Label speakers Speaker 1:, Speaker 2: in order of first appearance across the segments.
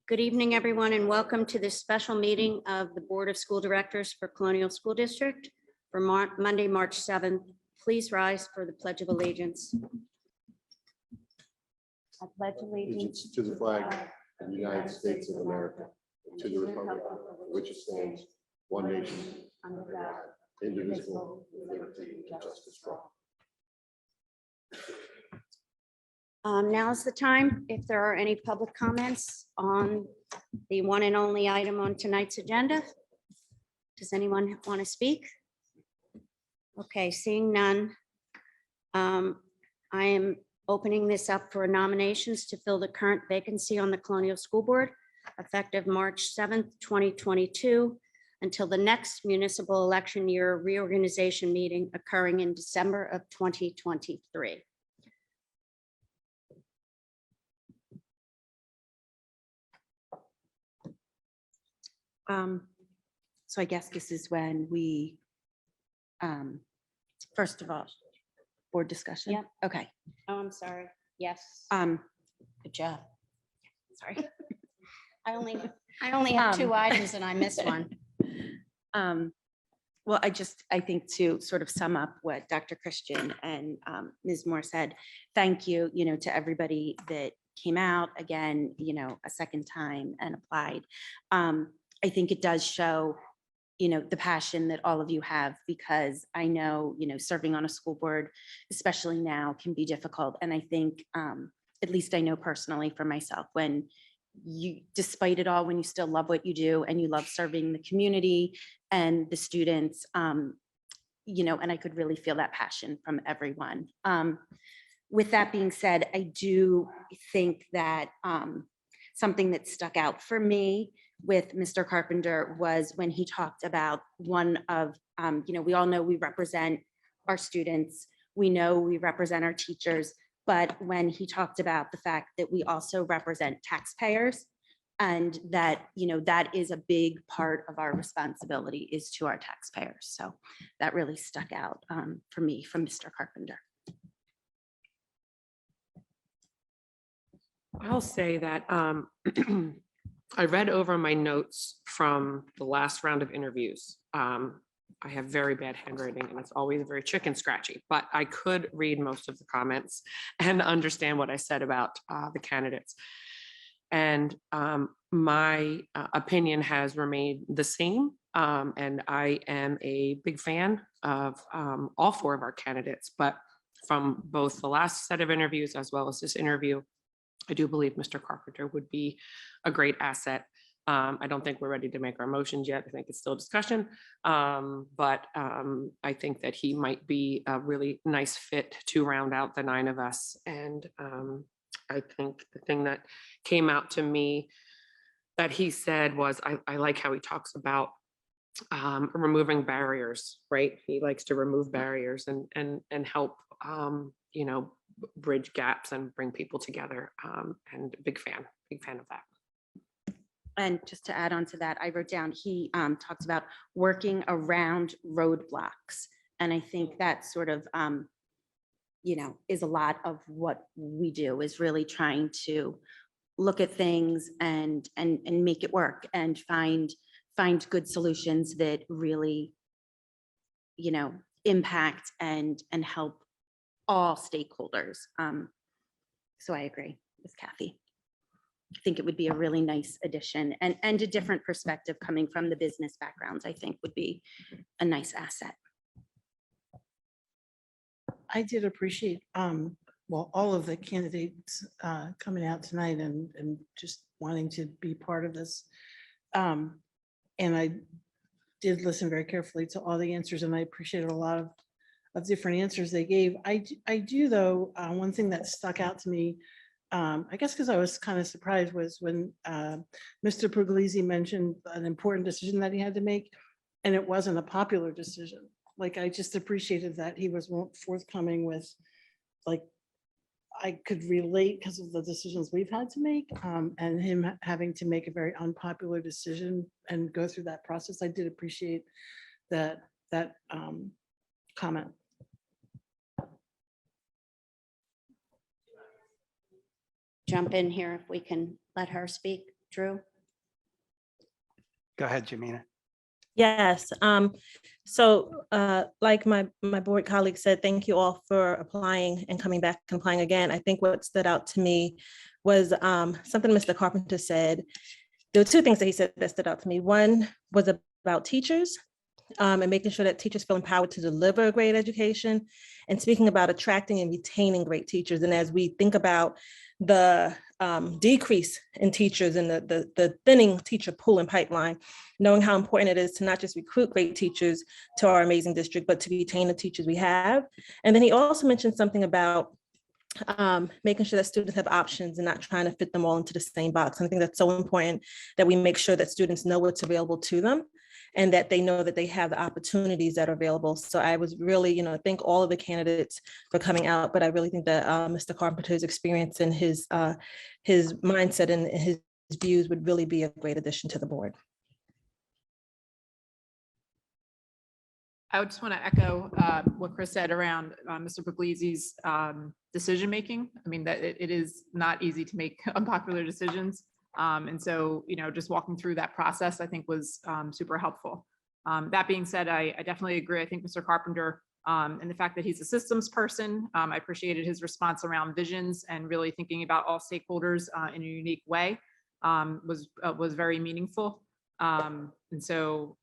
Speaker 1: Good evening, everyone, and welcome to this special meeting of the Board of School Directors for Colonial School District for Monday, March 7th. Please rise for the Pledge of Allegiance. I pledge allegiance
Speaker 2: to the flag of the United States of America, and to the republic for which it stands, one nation, under God, indivisible, with liberty and justice for all.
Speaker 1: Now is the time if there are any public comments on the one and only item on tonight's agenda. Does anyone want to speak? Okay, seeing none. I am opening this up for nominations to fill the current vacancy on the Colonial School Board effective March 7th, 2022 until the next municipal election year reorganization meeting occurring in December of 2023.
Speaker 3: So I guess this is when we, first of all, board discussion.
Speaker 1: Yep.
Speaker 3: Okay.
Speaker 1: Oh, I'm sorry. Yes.
Speaker 3: Good job.
Speaker 1: Sorry. I only have two items and I missed one.
Speaker 3: Well, I think to sort of sum up what Dr. Christian and Ms. Moore said, thank you, to everybody that came out again, a second time and applied. I think it does show, the passion that all of you have, because I know, serving on a school board, especially now, can be difficult. And I think, at least I know personally for myself, when you, despite it all, when you still love what you do and you love serving the community and the students, and I could really feel that passion from everyone. With that being said, I do think that something that stuck out for me with Mr. Carpenter was when he talked about one of, we all know we represent our students, we know we represent our teachers, but when he talked about the fact that we also represent taxpayers, and that, that is a big part of our responsibility is to our taxpayers. So that really stuck out for me from Mr. Carpenter.
Speaker 4: I'll say that I read over my notes from the last round of interviews. I have very bad handwriting and it's always very chicken scratchy, but I could read most of the comments and understand what I said about the candidates. And my opinion has remained the same. And I am a big fan of all four of our candidates, but from both the last set of interviews as well as this interview, I do believe Mr. Carpenter would be a great asset. I don't think we're ready to make our motions yet. I think it's still discussion, but I think that he might be a really nice fit to round out the 9 of us. And I think the thing that came out to me that he said was, I like how he talks about removing barriers, right? He likes to remove barriers and help, bridge gaps and bring people together, and big fan of that.
Speaker 3: And just to add on to that, I wrote down, he talks about working around roadblocks. And I think that sort of, is a lot of what we do, is really trying to look at things and make it work and find good solutions that really, impact and help all stakeholders. So I agree with Kathy. I think it would be a really nice addition and a different perspective coming from the business backgrounds, I think would be a nice asset.
Speaker 5: I did appreciate, all of the candidates coming out tonight and just wanting to be part of this. And I did listen very carefully to all the answers, and I appreciated a lot of different answers they gave. I do though, one thing that stuck out to me, I guess because I was kind of surprised, was when Mr. Puglisi mentioned an important decision that he had to make, and it wasn't a popular decision. Like, I just appreciated that he was forthcoming with, like, I could relate because of the decisions we've had to make, and him having to make a very unpopular decision and go through that process. I did appreciate that comment.
Speaker 1: Jump in here if we can let her speak. Drew?
Speaker 6: Go ahead, Jamina.
Speaker 7: Yes, so like my board colleague said, thank you all for applying and coming back and applying again. I think what stood out to me was something Mr. Carpenter said. There were two things that he said that stood out to me. One was about teachers and making sure that teachers feel empowered to deliver a great education, and speaking about attracting and retaining great teachers. And as we think about the decrease in teachers and the thinning teacher pool and pipeline, knowing how important it is to not just recruit great teachers to our amazing district, but to retain the teachers we have. And then he also mentioned something about making sure that students have options and not trying to fit them all into the same box. And I think that's so important that we make sure that students know what's available to them and that they know that they have the opportunities that are available. So I was really, thank all of the candidates for coming out, but I really think that Mr. Carpenter's experience and his mindset and his views would really be a great addition to the board.
Speaker 8: I would just want to echo what Chris said around Mr. Puglisi's decision-making. I mean, that it is not easy to make unpopular decisions. And so, just walking through that process, I think was super helpful. That being said, I definitely agree. I think Mr. Carpenter and the fact that he's a systems person, I appreciated his response around visions and really thinking about all stakeholders in a unique way was very meaningful. And so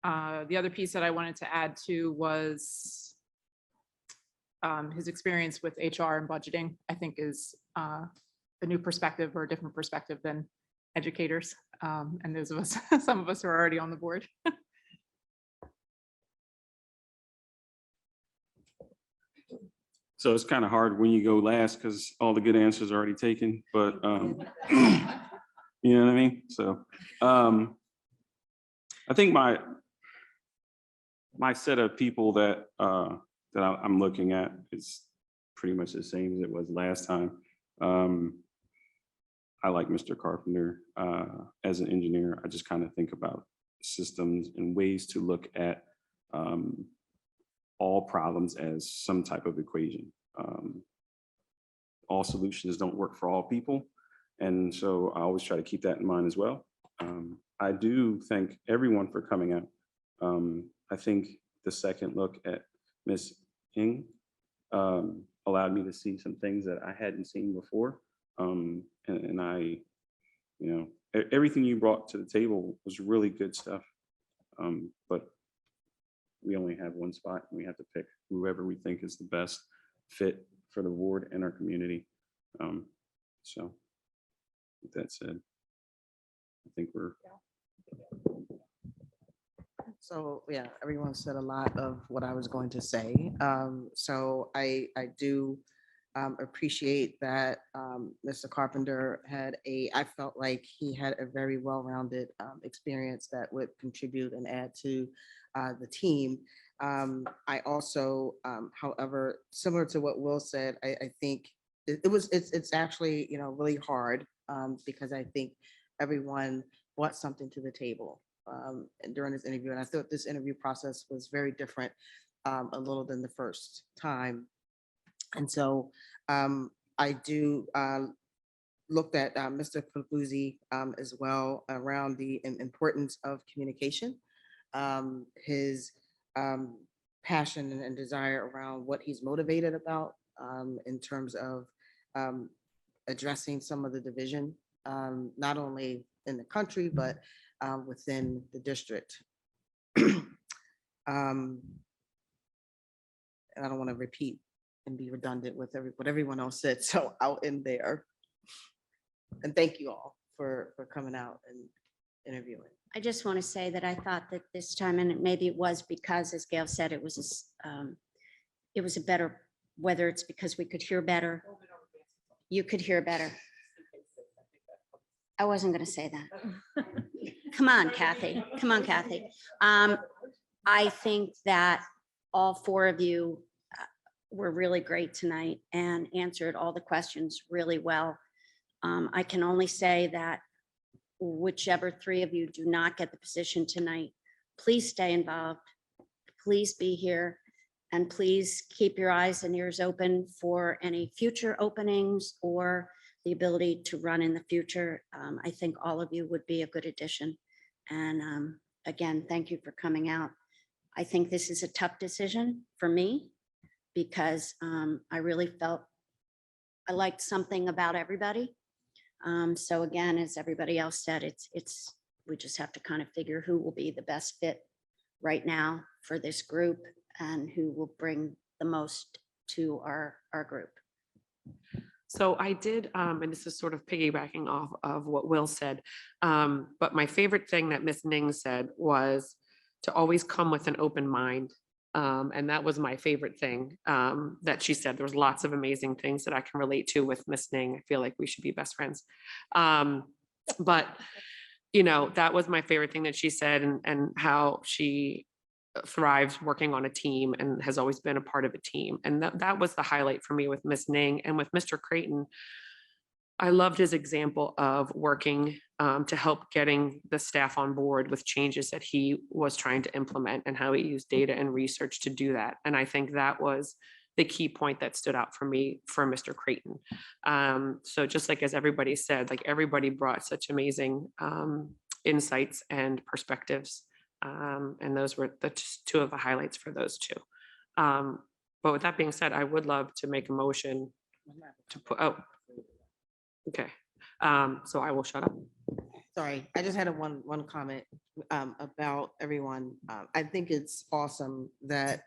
Speaker 8: the other piece that I wanted to add to was his experience with HR and budgeting, I think is a new perspective or a different perspective than educators. And those of us, some of us who are already on the board.
Speaker 9: So it's kind of hard when you go last because all the good answers are already taken, but you know what I mean? So I think my set of people that I'm looking at is pretty much the same as it was last time. I like Mr. Carpenter as an engineer. I just kind of think about systems and ways to look at all problems as some type of equation. All solutions don't work for all people. And so I always try to keep that in mind as well. I do thank everyone for coming out. I think the second look at Ms. Ng allowed me to see some things that I hadn't seen before. And I, everything you brought to the table was really good stuff. But we only have one spot and we have to pick whoever we think is the best fit for the board and our community. So with that said, I think we're.
Speaker 10: So yeah, everyone said a lot of what I was going to say. So I do appreciate that Mr. Carpenter I felt like he had a very well-rounded experience that would contribute and add to the team. I also, however, similar to what Will said, I think it's actually, really hard because I think everyone brought something to the table during this interview. And I thought this interview process was very different a little than the first time. And so I do looked at Mr. Puglisi as well around the importance of communication, his passion and desire around what he's motivated about in terms of addressing some of the division, not only in the country, but within the district. And I don't want to repeat and be redundant with what everyone else said, so I'll end there. And thank you all for coming out and interviewing.
Speaker 1: I just want to say that I thought that this time, and maybe it was because, as Gail said, it was a better, whether it's because we could hear better, you could hear better. I wasn't going to say that. Come on, Kathy. Come on, Kathy. I think that all four of you were really great tonight and answered all the questions really well. I can only say that whichever three of you do not get the position tonight, please stay involved. Please be here. And please keep your eyes and ears open for any future openings or the ability to run in the future. I think all of you would be a good addition. And again, thank you for coming out. I think this is a tough decision for me because I really felt I liked something about everybody. So again, as everybody else said, we just have to kind of figure who will be the best fit right now for this group and who will bring the most to our group.
Speaker 4: So I did, and this is sort of piggybacking off of what Will said, but my favorite thing that Miss Ning said was to always come with an open mind. And that was my favorite thing that she said. There was lots of amazing things that I can relate to with Miss Ning. I feel like we should be best friends. But, you know, that was my favorite thing that she said, and how she thrives working on a team and has always been a part of a team. And that was the highlight for me with Miss Ning. And with Mr. Creighton, I loved his example of working to help getting the staff on board with changes that he was trying to implement and how he used data and research to do that. And I think that was the key point that stood out for me for Mr. Creighton. So just like as everybody said, like everybody brought such amazing insights and perspectives. And those were the two of the highlights for those two. But with that being said, I would love to make a motion to put, oh, okay. So I will shut up.
Speaker 10: Sorry, I just had one comment about everyone. I think it's awesome that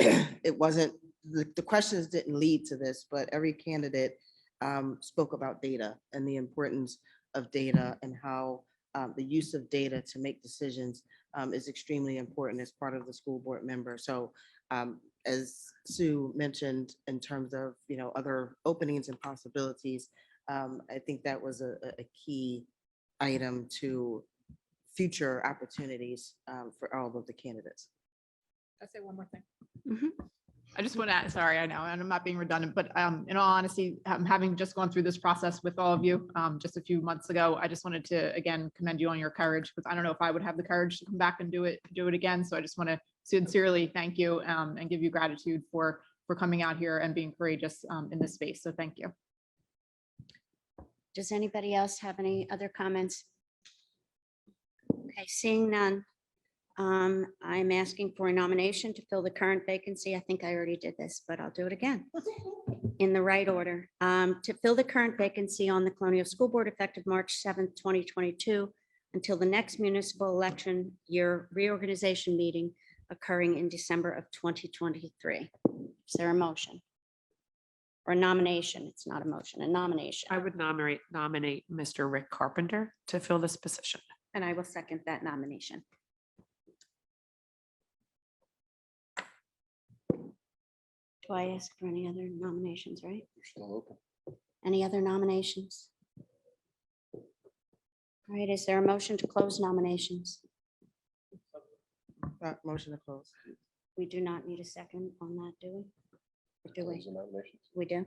Speaker 10: it wasn't, the questions didn't lead to this, but every candidate spoke about data and the importance of data and how the use of data to make decisions is extremely important as part of the school board member. So as Sue mentioned, in terms of, you know, other openings and possibilities, I think that was a key item to future opportunities for all of the candidates.
Speaker 8: I'll say one more thing.
Speaker 1: Mhm.
Speaker 8: I just want to, sorry, I know, and I'm not being redundant, but in all honesty, having just gone through this process with all of you just a few months ago, I just wanted to, again, commend you on your courage, because I don't know if I would have the courage to come back and do it again. So I just want to sincerely thank you and give you gratitude for coming out here and being courageous in this space. So thank you.
Speaker 1: Does anybody else have any other comments? Okay, seeing none. I'm asking for a nomination to fill the current vacancy. I think I already did this, but I'll do it again in the right order. To fill the current vacancy on the Colonial School Board effective March 7th, 2022, until the next municipal election year reorganization meeting occurring in December of 2023. Is there a motion? Or a nomination? It's not a motion, a nomination.
Speaker 4: I would nominate Mr. Rick Carpenter to fill this position.
Speaker 3: And I will second that nomination.
Speaker 1: Do I ask for any other nominations, right?
Speaker 2: You're still open.
Speaker 1: Any other nominations? All right, is there a motion to close nominations?
Speaker 10: Motion to close.
Speaker 1: We do not need a second on that, do we? Or do we?
Speaker 2: Close the nominations.
Speaker 1: We do?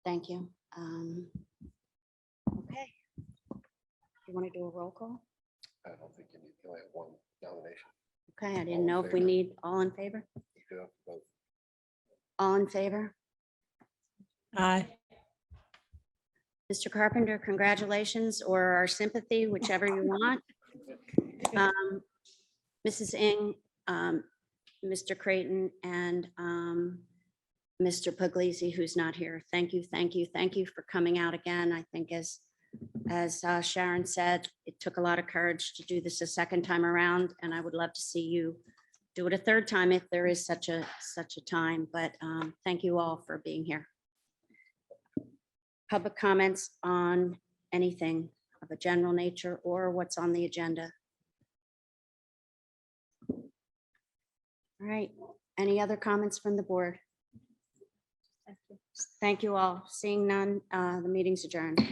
Speaker 1: Thank you. Okay. You want to do a roll call?
Speaker 2: I don't think you need, you only have one nomination.
Speaker 1: Okay, I
Speaker 2: All
Speaker 1: didn't
Speaker 2: in
Speaker 1: know if we
Speaker 2: favor.
Speaker 1: need all in favor?
Speaker 2: You do have to vote.
Speaker 1: All in favor?
Speaker 7: Aye.
Speaker 1: Mr. Carpenter, congratulations, or our sympathy, whichever you want. Mrs. Ng, Mr. Creighton, and Mr. Puglisi, who's not here. Thank you, thank you, thank you for coming out again. I think as Sharon said, it took a lot of courage to do this a second time around, and I would love to see you do it a third time if there is such a time, but thank you all for being here. Public comments on anything of a general nature or what's on the agenda. All right, any other comments from the board? Thank you all. Seeing none, the meeting's adjourned.